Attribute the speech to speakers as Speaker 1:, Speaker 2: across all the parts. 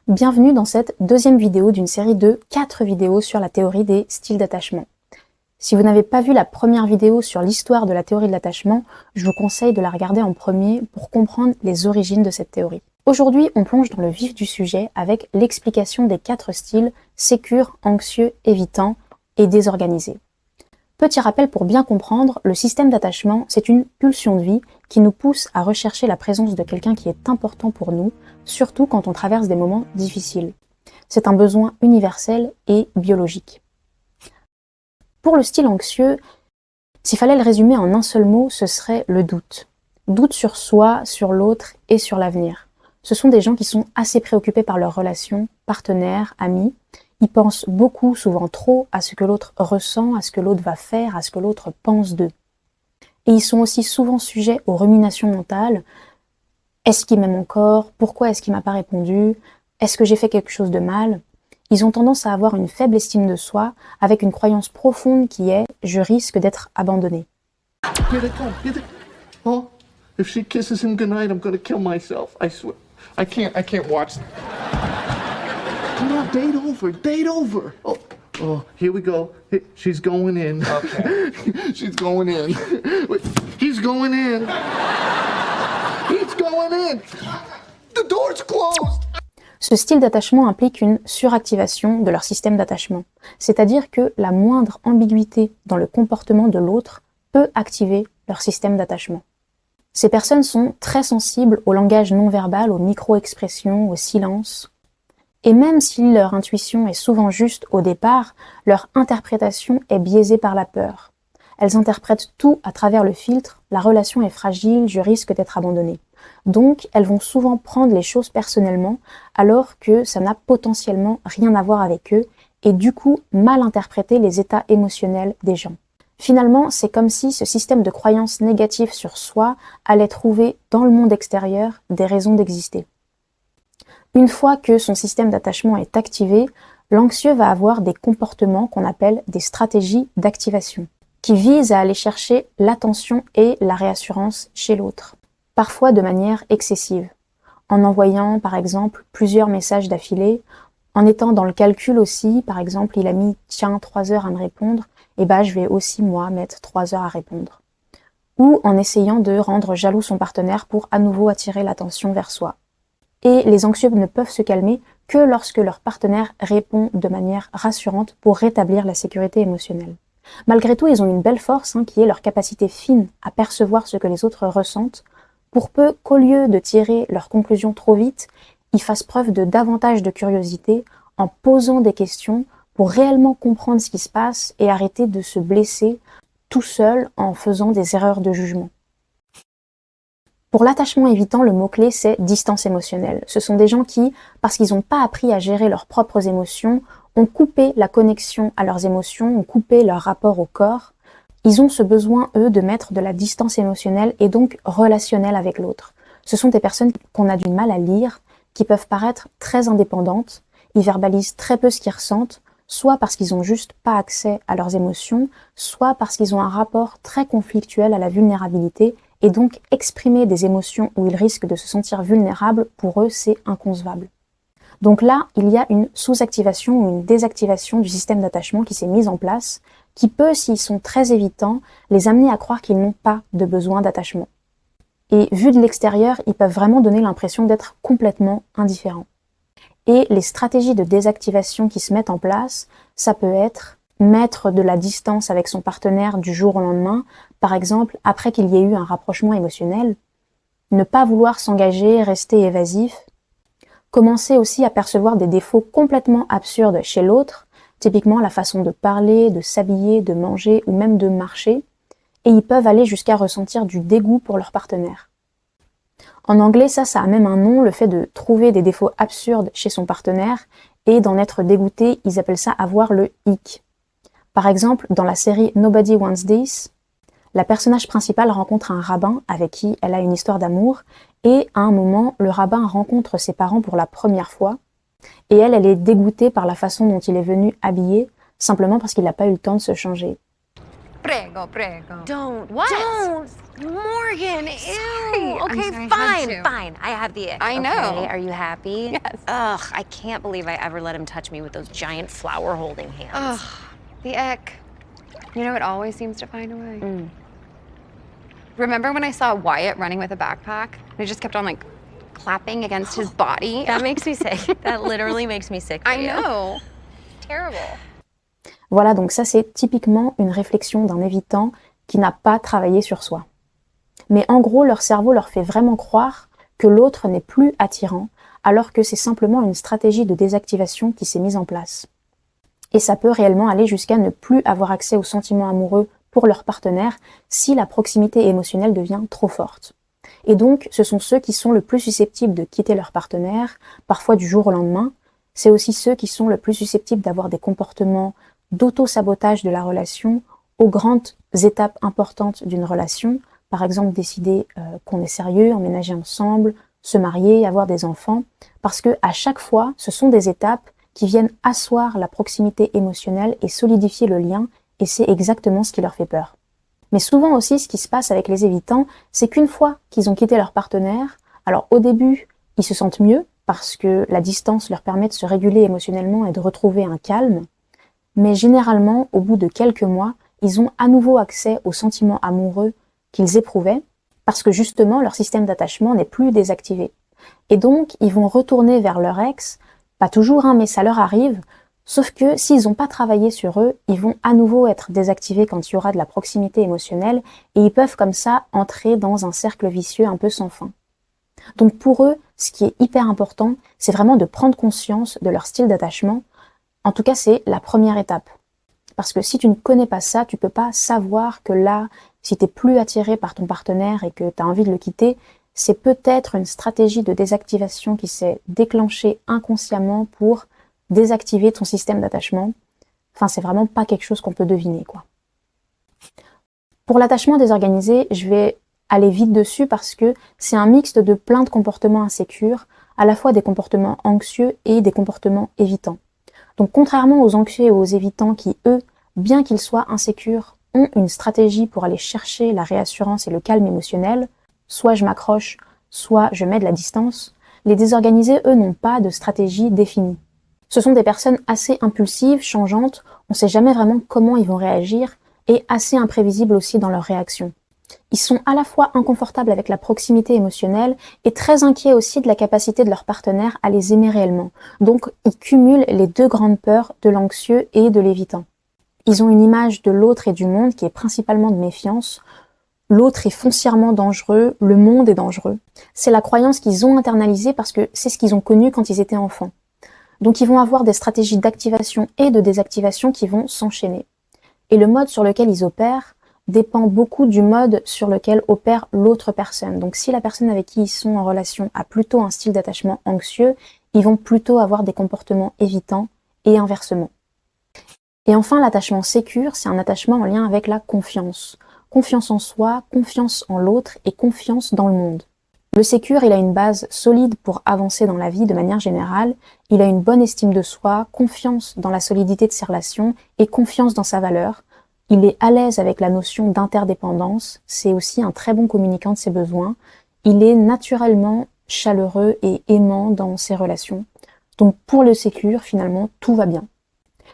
Speaker 1: Bienvenue dans cette deuxième vidéo d'une série de 4 vidéos sur la théorie des styles d'attachement. Si vous n'avez pas vu la première vidéo sur l'histoire de la théorie de l'attachement, je vous conseille de la regarder en premier pour comprendre les origines de cette théorie. Aujourd'hui, on plonge dans le vif du sujet avec l'explication des 4 styles sécure, anxieux, évitant et désorganisé. Petit rappel pour bien comprendre, le système d'attachement, c'est une pulsion de vie qui nous pousse à rechercher la présence de quelqu'un qui est important pour nous, surtout quand on traverse des moments difficiles. C'est un besoin universel et biologique. Pour le style anxieux, s'il fallait le résumer en un seul mot, ce serait le doute. Doute sur soi, sur l'autre et sur l'avenir. Ce sont des gens qui sont assez préoccupés par leurs relations, partenaires, amis. Ils pensent beaucoup, souvent trop, à ce que l'autre ressent, à ce que l'autre va faire, à ce que l'autre pense d'eux. Et ils sont aussi souvent sujets aux ruminations mentales. Est-ce qu'il m'aime encore? Pourquoi est-ce qu'il m'a pas répondu? Est-ce que j'ai fait quelque chose de mal? Ils ont tendance à avoir une faible estime de soi, avec une croyance profonde qui est « je risque d'être abandonné ».
Speaker 2: Here they come. Oh, if she kisses him goodnight, I'm gonna kill myself. I swear. I can't watch. No, date over. Oh, here we go. She's going in. Okay. She's going in. He's going in. He's going in. The door's closed.
Speaker 1: Ce style d'attachement implique une suractivation de leur système d'attachement, c'est-à-dire que la moindre ambiguïté dans le comportement de l'autre peut activer leur système d'attachement. Ces personnes sont très sensibles au langage non-verbal, aux micro-expressions, au silence. Et même si leur intuition est souvent juste au départ, leur interprétation est biaisée par la peur. Elles interprètent tout à travers le filtre « la relation est fragile, je risque d'être abandonnée ». Donc, elles vont souvent prendre les choses personnellement alors que ça n'a potentiellement rien à voir avec eux et du coup mal interpréter les états émotionnels des gens. Finalement, c'est comme si ce système de croyances négatives sur soi allait trouver dans le monde extérieur des raisons d'exister. Une fois que son système d'attachement est activé, l'anxieux va avoir des comportements qu'on appelle des stratégies d'activation, qui visent à aller chercher l'attention et la réassurance chez l'autre, parfois de manière excessive, en envoyant par exemple plusieurs messages d'affilée, en étant dans le calcul aussi, par exemple il a mis « tiens, 3 heures à me répondre », et je vais aussi moi mettre 3 heures à répondre. Ou en essayant de rendre jaloux son partenaire pour à nouveau attirer l'attention vers soi. Et les anxieux ne peuvent se calmer que lorsque leur partenaire répond de manière rassurante pour rétablir la sécurité émotionnelle. Malgré tout, ils ont une belle force qui est leur capacité fine à percevoir ce que les autres ressentent, pour peu qu'au lieu de tirer leurs conclusions trop vite, ils fassent preuve de davantage de curiosité en posant des questions pour réellement comprendre ce qui se passe et arrêter de se blesser tout seul en faisant des erreurs de jugement. Pour l'attachement évitant, le mot-clé, c'est distance émotionnelle. Ce sont des gens qui, parce qu'ils n'ont pas appris à gérer leurs propres émotions, ont coupé la connexion à leurs émotions, ont coupé leur rapport au corps. Ils ont ce besoin, eux, de mettre de la distance émotionnelle et donc relationnelle avec l'autre. Ce sont des personnes qu'on a du mal à lire, qui peuvent paraître très indépendantes, ils verbalisent très peu ce qu'ils ressentent, soit parce qu'ils n'ont juste pas accès à leurs émotions, soit parce qu'ils ont un rapport très conflictuel à la vulnérabilité, et donc exprimer des émotions où ils risquent de se sentir vulnérables, pour eux, c'est inconcevable. Donc là, il y a une sous-activation ou une désactivation du système d'attachement qui s'est mise en place, qui peut, s'ils sont très évitants, les amener à croire qu'ils n'ont pas de besoin d'attachement. Et vu de l'extérieur, ils peuvent vraiment donner l'impression d'être complètement indifférents. Et les stratégies de désactivation qui se mettent en place, ça peut être mettre de la distance avec son partenaire du jour au lendemain, par exemple après qu'il y ait eu un rapprochement émotionnel, ne pas vouloir s'engager, rester évasif, commencer aussi à percevoir des défauts complètement absurdes chez l'autre, typiquement la façon de parler, de s'habiller, de manger ou même de marcher, et ils peuvent aller jusqu'à ressentir du dégoût pour leur partenaire. En anglais, ça a même un nom, le fait de trouver des défauts absurdes chez son partenaire et d'en être dégoûté, ils appellent ça avoir le hic. Par exemple, dans la série Nobody Wants This, la personnage principale rencontre un rabbin avec qui elle a une histoire d'amour et à un moment, le rabbin rencontre ses parents pour la première fois et elle est dégoûtée par la façon dont il est venu habillé, simplement parce qu'il n'a pas eu le temps de se changer.
Speaker 3: Prego, prego.
Speaker 4: Don't.
Speaker 3: What?
Speaker 4: Don't. Morgan, ew. Okay,
Speaker 3: sorry,
Speaker 4: fine,
Speaker 3: had to.
Speaker 4: fine. I have the ick.
Speaker 3: I know.
Speaker 4: Okay, are you happy?
Speaker 3: Yes.
Speaker 4: Ugh, I can't believe I ever let him touch me with those giant flower-holding hands.
Speaker 3: Ugh, the ick. You know, it always seems to find a way. Remember when I saw Wyatt running with a backpack? And I just kept on, like, clapping against his body?
Speaker 4: That makes me sick. That literally makes me sick for
Speaker 3: I
Speaker 4: you.
Speaker 3: know. Terrible.
Speaker 1: Voilà, donc ça c'est typiquement une réflexion d'un évitant qui n'a pas travaillé sur soi. Mais en gros, leur cerveau leur fait vraiment croire que l'autre n'est plus attirant, alors que c'est simplement une stratégie de désactivation qui s'est mise en place. Et ça peut réellement aller jusqu'à ne plus avoir accès aux sentiments amoureux pour leur partenaire si la proximité émotionnelle devient trop forte. Et donc, ce sont ceux qui sont le plus susceptibles de quitter leur partenaire, parfois du jour au lendemain. C'est aussi ceux qui sont le plus susceptibles d'avoir des comportements d'auto-sabotage de la relation aux grandes étapes importantes d'une relation, par exemple décider qu'on est sérieux, emménager ensemble, se marier, avoir des enfants, parce que à chaque fois, ce sont des étapes qui viennent asseoir la proximité émotionnelle et solidifier le lien, et c'est exactement ce qui leur fait peur. Mais souvent aussi, ce qui se passe avec les évitants, c'est qu'une fois qu'ils ont quitté leur partenaire, alors au début, ils se sentent mieux, parce que la distance leur permet de se réguler émotionnellement et de retrouver un calme, mais généralement, au bout de quelques mois, ils ont à nouveau accès aux sentiments amoureux qu'ils éprouvaient, parce que justement, leur système d'attachement n'est plus désactivé. Et donc, ils vont retourner vers leur ex, pas toujours, mais ça leur arrive, sauf que s'ils n'ont pas travaillé sur eux, ils vont à nouveau être désactivés quand il y aura de la proximité émotionnelle, et ils peuvent comme ça entrer dans un cercle vicieux un peu sans fin. Donc pour eux, ce qui est hyper important, c'est vraiment de prendre conscience de leur style d'attachement. En tout cas, c'est la première étape. Parce que si tu ne connais pas ça, tu peux pas savoir que là, si tu n'es plus attiré par ton partenaire et que tu as envie de le quitter, c'est peut-être une stratégie de désactivation qui s'est déclenchée inconsciemment pour désactiver ton système d'attachement. Enfin, c'est vraiment pas quelque chose qu'on peut deviner, quoi. Pour l'attachement désorganisé, je vais aller vite dessus parce que c'est un mixte de plein de comportements insécures, à la fois des comportements anxieux et des comportements évitants. Donc contrairement aux anxieux et aux évitants qui, eux, bien qu'ils soient insécures, ont une stratégie pour aller chercher la réassurance et le calme émotionnel, soit je m'accroche, soit je mets de la distance, les désorganisés, eux, n'ont pas de stratégie définie. Ce sont des personnes assez impulsives, changeantes, on ne sait jamais vraiment comment ils vont réagir, et assez imprévisibles aussi dans leurs réactions. Ils sont à la fois inconfortables avec la proximité émotionnelle et très inquiets aussi de la capacité de leur partenaire à les aimer réellement. Donc, ils cumulent les deux grandes peurs de l'anxieux et de l'évitant. Ils ont une image de l'autre et du monde qui est principalement de méfiance. L'autre est foncièrement dangereux, le monde est dangereux. C'est la croyance qu'ils ont internalisée parce que c'est ce qu'ils ont connu quand ils étaient enfants. Donc, ils vont avoir des stratégies d'activation et de désactivation qui vont s'enchaîner. Et le mode sur lequel ils opèrent dépend beaucoup du mode sur lequel opère l'autre personne. Donc si la personne avec qui ils sont en relation a plutôt un style d'attachement anxieux, ils vont plutôt avoir des comportements évitants et inversement. Et enfin, l'attachement sécure, c'est un attachement en lien avec la confiance. Confiance en soi, confiance en l'autre et confiance dans le monde. Le sécure, il a une base solide pour avancer dans la vie de manière générale. Il a une bonne estime de soi, confiance dans la solidité de ses relations et confiance dans sa valeur. Il est à l'aise avec la notion d'interdépendance, c'est aussi un très bon communicant de ses besoins. Il est naturellement chaleureux et aimant dans ses relations. Donc pour le sécure, finalement, tout va bien.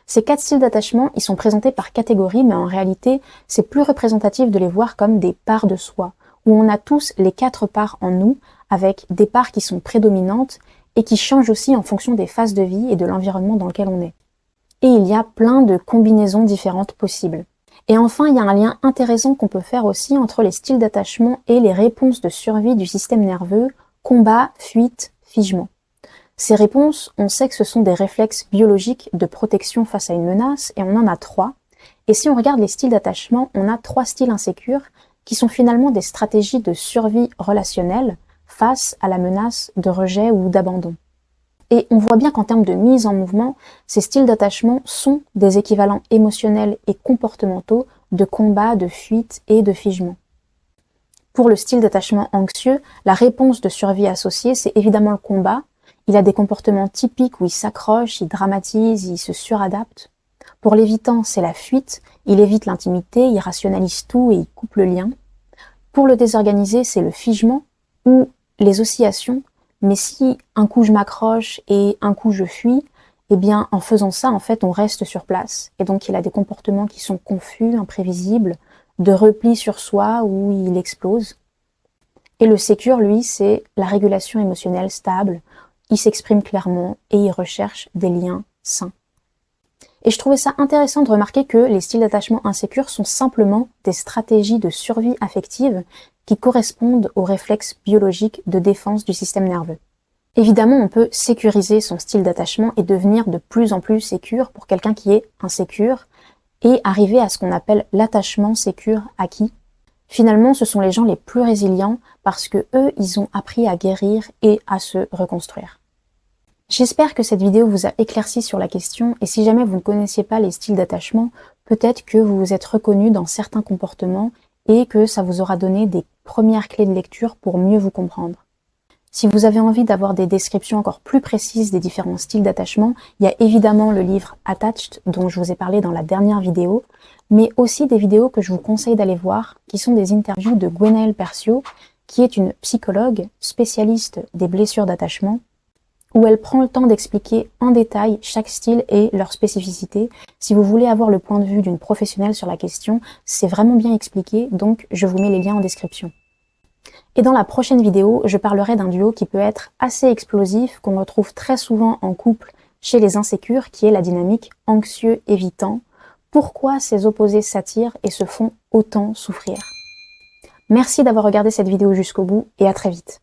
Speaker 1: Ces 4 styles d'attachement, ils sont présentés par catégorie, mais en réalité, c'est plus représentatif de les voir comme des parts de soi, où on a tous les 4 parts en nous, avec des parts qui sont prédominantes et qui changent aussi en fonction des phases de vie et de l'environnement dans lequel on est. Et il y a plein de combinaisons différentes possibles. Et enfin, il y a un lien intéressant qu'on peut faire aussi entre les styles d'attachement et les réponses de survie du système nerveux, combat, fuite, figement. Ces réponses, on sait que ce sont des réflexes biologiques de protection face à une menace, et on en a 3. Et si on regarde les styles d'attachement, on a 3 styles insécures qui sont finalement des stratégies de survie relationnelle face à la menace de rejet ou d'abandon. Et on voit bien qu'en termes de mise en mouvement, ces styles d'attachement sont des équivalents émotionnels et comportementaux de combat, de fuite et de figement. Pour le style d'attachement anxieux, la réponse de survie associée, c'est évidemment le combat. Il a des comportements typiques où il s'accroche, il dramatise, il se suradapte. Pour l'évitant, c'est la fuite, il évite l'intimité, il rationalise tout et il coupe le lien. Pour le désorganisé, c'est le figement ou les oscillations, mais si un coup je m'accroche et un coup je fuis, eh bien en faisant ça, en fait, on reste sur place. Et donc il a des comportements qui sont confus, imprévisibles, de repli sur soi où il explose. Et le sécure, lui, c'est la régulation émotionnelle stable, il s'exprime clairement et il recherche des liens sains. Et je trouvais ça intéressant de remarquer que les styles d'attachement insécures sont simplement des stratégies de survie affective qui correspondent aux réflexes biologiques de défense du système nerveux. Évidemment, on peut sécuriser son style d'attachement et devenir de plus en plus sécure pour quelqu'un qui est insécure et arriver à ce qu'on appelle l'attachement sécure acquis. Finalement, ce sont les gens les plus résilients parce que eux, ils ont appris à guérir et à se reconstruire. J'espère que cette vidéo vous a éclairci sur la question et si jamais vous ne connaissiez pas les styles d'attachement, peut-être que vous vous êtes reconnu dans certains comportements et que ça vous aura donné des premières clés de lecture pour mieux vous comprendre. Si vous avez envie d'avoir des descriptions encore plus précises des différents styles d'attachement, il y a évidemment le livre Attached dont je vous ai parlé dans la dernière vidéo, mais aussi des vidéos que je vous conseille d'aller voir, qui sont des interviews de Gwenaëlle Percio, qui est une psychologue spécialiste des blessures d'attachement, où elle prend le temps d'expliquer en détail chaque style et leur spécificité. Si vous voulez avoir le point de vue d'une professionnelle sur la question, c'est vraiment bien expliqué, donc je vous mets les liens en description. Et dans la prochaine vidéo, je parlerai d'un duo qui peut être assez explosif, qu'on retrouve très souvent en couple chez les insécures, qui est la dynamique anxieux-évitant. Pourquoi ces opposés s'attirent et se font autant souffrir? Merci d'avoir regardé cette vidéo jusqu'au bout et à très vite.